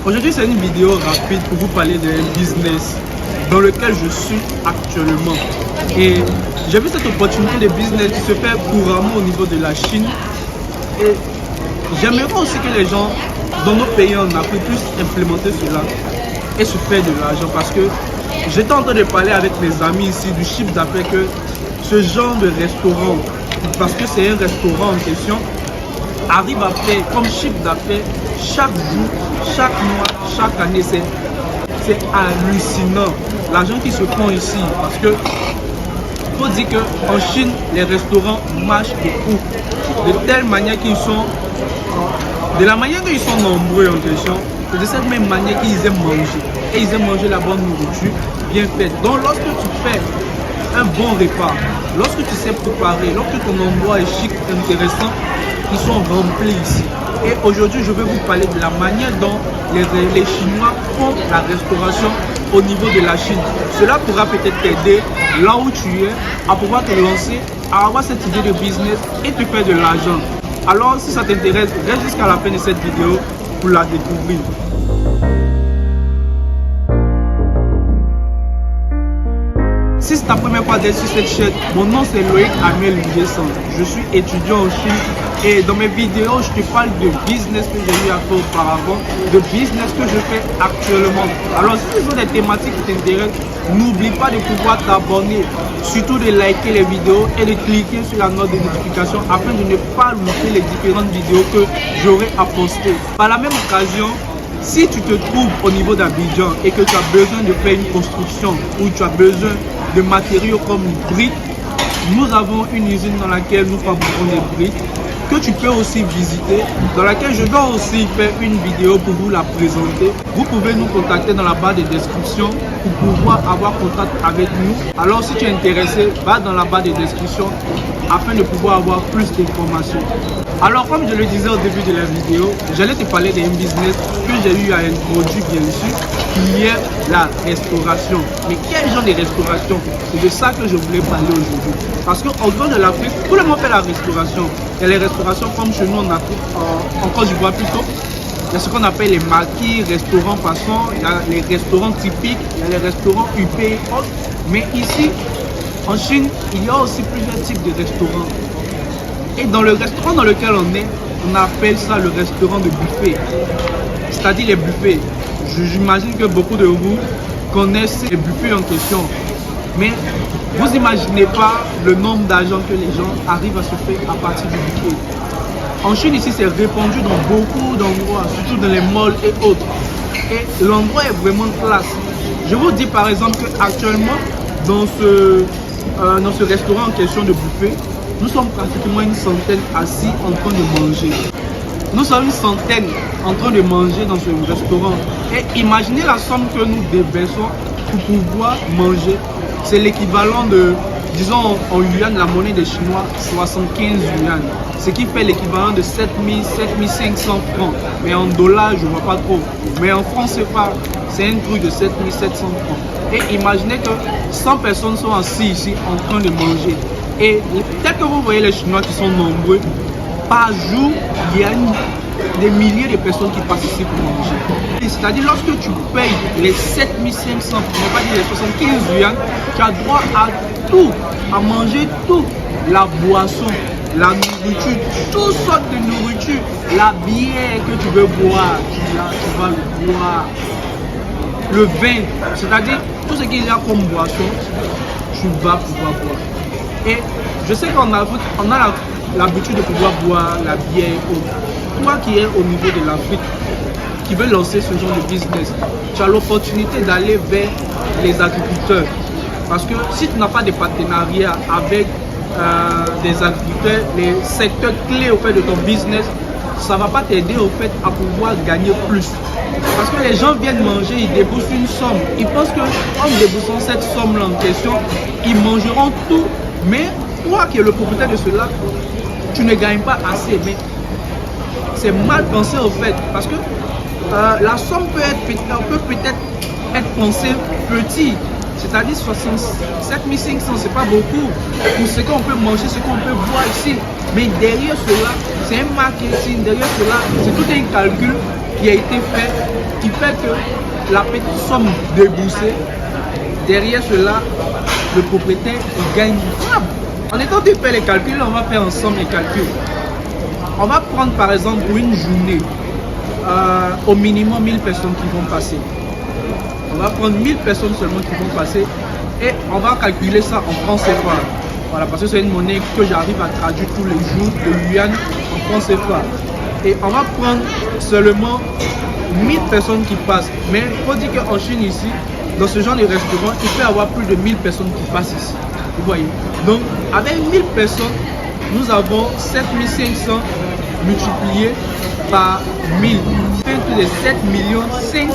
Aujourd'hui, c'est une vidéo rapide pour vous parler d'un business dans lequel je suis actuellement. Et j'ai vu cette opportunité de business qui se fait couramment au niveau de la Chine. Et j'aimerais aussi que les gens dans nos pays en Afrique puissent implémenter cela et se faire de l'argent. Parce que j'étais en train de parler avec mes amis ici du chiffre d'affaires que ce genre de restaurant, parce que c'est un restaurant en question, arrive à faire comme chiffre d'affaires chaque jour, chaque mois, chaque année. C'est hallucinant l'argent qui se prend ici, parce que faut dire qu'en Chine, les restaurants marchent beaucoup, de telle manière qu'ils sont, de la manière qu'ils sont nombreux en question, c'est de cette même manière qu'ils aiment manger, et ils aiment manger la bonne nourriture bien faite. Donc lorsque tu fais un bon repas, lorsque tu sais préparer, lorsque ton endroit est chic, intéressant, ils sont remplis ici. Et aujourd'hui, je vais vous parler de la manière dont les Chinois font la restauration au niveau de la Chine. Cela pourra peut-être t'aider là où tu es à pouvoir te lancer, à avoir cette idée de business et te faire de l'argent. Alors, si ça t'intéresse, reste jusqu'à la fin de cette vidéo pour la découvrir. Si c'est ta première fois d'être sur cette chaîne, mon nom c'est Loïc Amiel Nguessan. Je suis étudiant en Chine et dans mes vidéos, je te parle de business que j'ai eu à faire auparavant, de business que je fais actuellement. Alors si ce sont des thématiques qui t'intéressent, n'oublie pas de pouvoir t'abonner, surtout de liker les vidéos et de cliquer sur la note de notification afin de ne pas louper les différentes vidéos que j'aurai à poster. Par la même occasion, si tu te trouves au niveau d'Abidjan et que tu as besoin de faire une construction ou tu as besoin de matériaux comme une brique, nous avons une usine dans laquelle nous fabriquons des briques que tu peux aussi visiter, dans laquelle je dois aussi faire une vidéo pour vous la présenter. Vous pouvez nous contacter dans la barre de description pour pouvoir avoir contact avec nous. Alors si tu es intéressé, va dans la barre de description afin de pouvoir avoir plus d'informations. Alors comme je le disais au début de la vidéo, j'allais te parler d'un business que j'ai eu à introduire bien sûr, qui est la restauration. Mais quel genre de restauration? C'est de ça que je voulais parler aujourd'hui. Parce qu'en dehors de l'Afrique, tout le monde fait la restauration. Il y a les restaurations comme chez nous en Afrique, en Côte d'Ivoire plutôt. Il y a ce qu'on appelle les maquis, restaurants façon, il y a les restaurants typiques, il y a les restaurants UP et autres. Mais ici, en Chine, il y a aussi plusieurs types de restaurants. Et dans le restaurant dans lequel on est, on appelle ça le restaurant de buffet. C'est-à-dire les buffets. J'imagine que beaucoup de vous connaissent les buffets en question. Mais vous n'imaginez pas le nombre d'argent que les gens arrivent à se faire à partir du buffet. En Chine, ici, c'est répandu dans beaucoup d'endroits, surtout dans les malls et autres. Et l'endroit est vraiment classe. Je vous dis par exemple qu'actuellement, dans ce restaurant en question de buffet, nous sommes pratiquement une centaine assis en train de manger. Nous sommes une centaine en train de manger dans ce restaurant. Et imaginez la somme que nous déversons pour pouvoir manger. C'est l'équivalent de, disons en yuan, la monnaie des Chinois, 75 yuan. Ce qui fait l'équivalent de 7000, 7500 francs. Mais en dollars, je ne vois pas trop. Mais en francs CFA, c'est un truc de 7700 francs. Et imaginez que 100 personnes sont assises ici en train de manger. Et peut-être que vous voyez les Chinois qui sont nombreux, par jour, il y a des milliers de personnes qui passent ici pour manger. C'est-à-dire lorsque tu payes les 7500, on va dire les 75 yuan, tu as droit à tout, à manger tout. La boisson, la nourriture, toutes sortes de nourriture, la bière que tu veux boire, tu vas le boire. Le vin, c'est-à-dire tout ce qu'il y a comme boisson, tu vas pouvoir boire. Et je sais qu'en Afrique, on a l'habitude de pouvoir boire la bière et autres. Toi qui es au niveau de l'Afrique, qui veut lancer ce genre de business, tu as l'opportunité d'aller vers les agriculteurs. Parce que si tu n'as pas de partenariat avec des agriculteurs, les secteurs clés au fait de ton business, ça ne va pas t'aider au fait à pouvoir gagner plus. Parce que les gens viennent manger, ils déboursent une somme. Ils pensent qu'en déboursant cette somme-là en question, ils mangeront tout. Mais toi qui es le propriétaire de cela, tu ne gagnes pas assez. Mais c'est mal pensé au fait. Parce que la somme peut peut-être être pensée petit. C'est-à-dire 67 500, c'est pas beaucoup pour ce qu'on peut manger, ce qu'on peut boire ici. Mais derrière cela, c'est un marketing. Derrière cela, c'est tout un calcul qui a été fait, qui fait que la petite somme déboursée, derrière cela, le propriétaire il gagne. En étant de faire les calculs, on va faire ensemble les calculs. On va prendre par exemple pour une journée, au minimum 1000 personnes qui vont passer. On va prendre 1000 personnes seulement qui vont passer et on va calculer ça en francs CFA. Voilà, parce que c'est une monnaie que j'arrive à traduire tous les jours de yuan en francs CFA. Et on va prendre seulement 1000 personnes qui passent. Mais il faut dire qu'en Chine ici, dans ce genre de restaurant, il peut y avoir plus de 1000 personnes qui passent ici. Vous voyez. Donc, avec 1000 personnes, nous avons 7500 multiplié par 1000. Plus de 7 500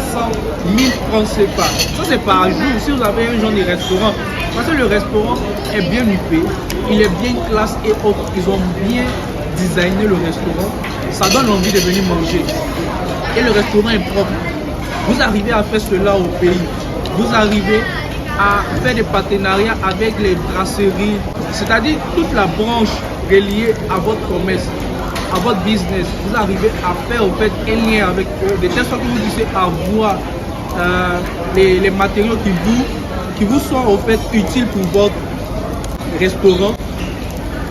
000 francs CFA. Ça c'est par jour si vous avez un genre de restaurant. Parce que le restaurant est bien huppé, il est bien classe et autres. Ils ont bien designé le restaurant. Ça donne envie de venir manger. Et le restaurant est propre. Vous arrivez à faire cela au pays. Vous arrivez à faire des partenariats avec les brasseries. C'est-à-dire toute la branche reliée à votre commerce, à votre business, vous arrivez à faire en fait un lien avec eux, de telle sorte que vous puissiez avoir les matériaux qui vous sont en fait utiles pour votre restaurant,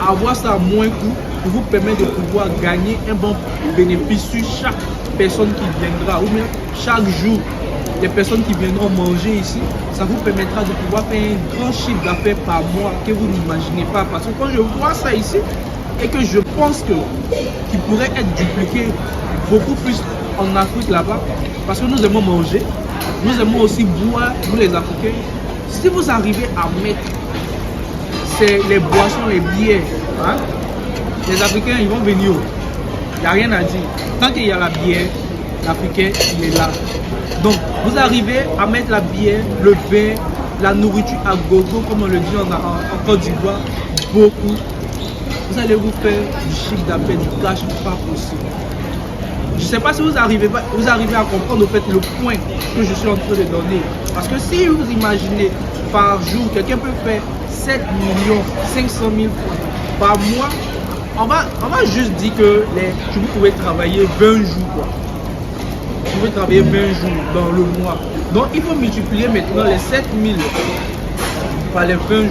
avoir ça à moins coût pour vous permettre de pouvoir gagner un bon bénéfice sur chaque personne qui viendra, ou bien chaque jour les personnes qui viendront manger ici. Ça vous permettra de pouvoir faire un grand chiffre d'affaires par mois que vous n'imaginez pas, parce que quand je vois ça ici, et que je pense qu'il pourrait être dupliqué beaucoup plus en Afrique là-bas, parce que nous aimons manger, nous aimons aussi boire, nous les Africains. Si vous arrivez à mettre les boissons, les bières, hein, les Africains ils vont venir, il n'y a rien à dire. Tant qu'il y a la bière, l'Africain il est là. Donc vous arrivez à mettre la bière, le vin, la nourriture à gogo, comme on le dit en Côte d'Ivoire, beaucoup. Vous allez vous faire du chiffre d'affaires, du cash pas possible. Je ne sais pas si vous arrivez à comprendre au fait le point que je suis en train de donner. Parce que si vous imaginez par jour, quelqu'un peut faire 7 500 000 par mois, on va juste dire que vous pouvez travailler 20 jours. Quoi. Vous pouvez travailler 20 jours dans le mois. Donc il faut multiplier maintenant les 7 000 par les 20 jours.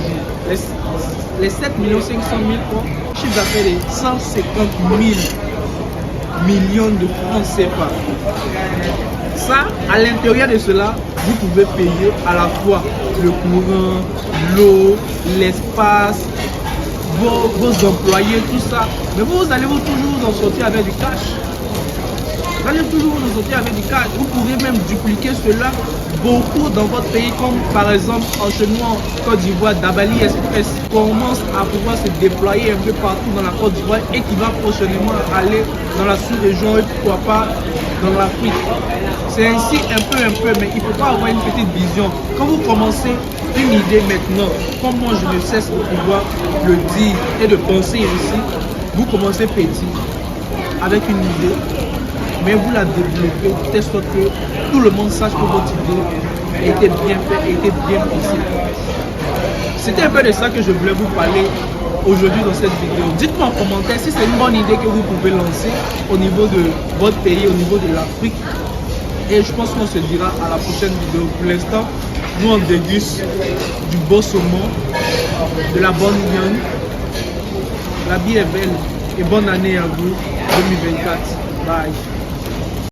Les 7 500 000 francs, chiffre d'affaires de 150 000 millions de francs CFA. Ça, à l'intérieur de cela, vous pouvez payer à la fois le courant, l'eau, l'espace, vos employés, tout ça. Mais vous allez toujours vous en sortir avec du cash. Vous allez toujours vous en sortir avec du cash. Vous pourrez même dupliquer cela beaucoup dans votre pays, comme par exemple en chemin Côte d'Ivoire, Dabali Express commence à pouvoir se déployer un peu partout dans la Côte d'Ivoire et qui va prochainement aller dans la sous-région et pourquoi pas dans l'Afrique. C'est ainsi un peu, mais il ne faut pas avoir une petite vision. Quand vous commencez une idée maintenant, comme moi je ne cesse de pouvoir le dire et de penser ici, vous commencez petit avec une idée, mais vous la développez de telle sorte que tout le monde sache que votre idée a été bien faite, a été bien pensée. C'était un peu de ça que je voulais vous parler aujourd'hui dans cette vidéo. Dites-moi en commentaire si c'est une bonne idée que vous pouvez lancer au niveau de votre pays, au niveau de l'Afrique. Et je pense qu'on se dira à la prochaine vidéo. Pour l'instant, nous on déguste du beau saumon, de la bonne viande. La vie est belle et bonne année à vous 2024. Bye.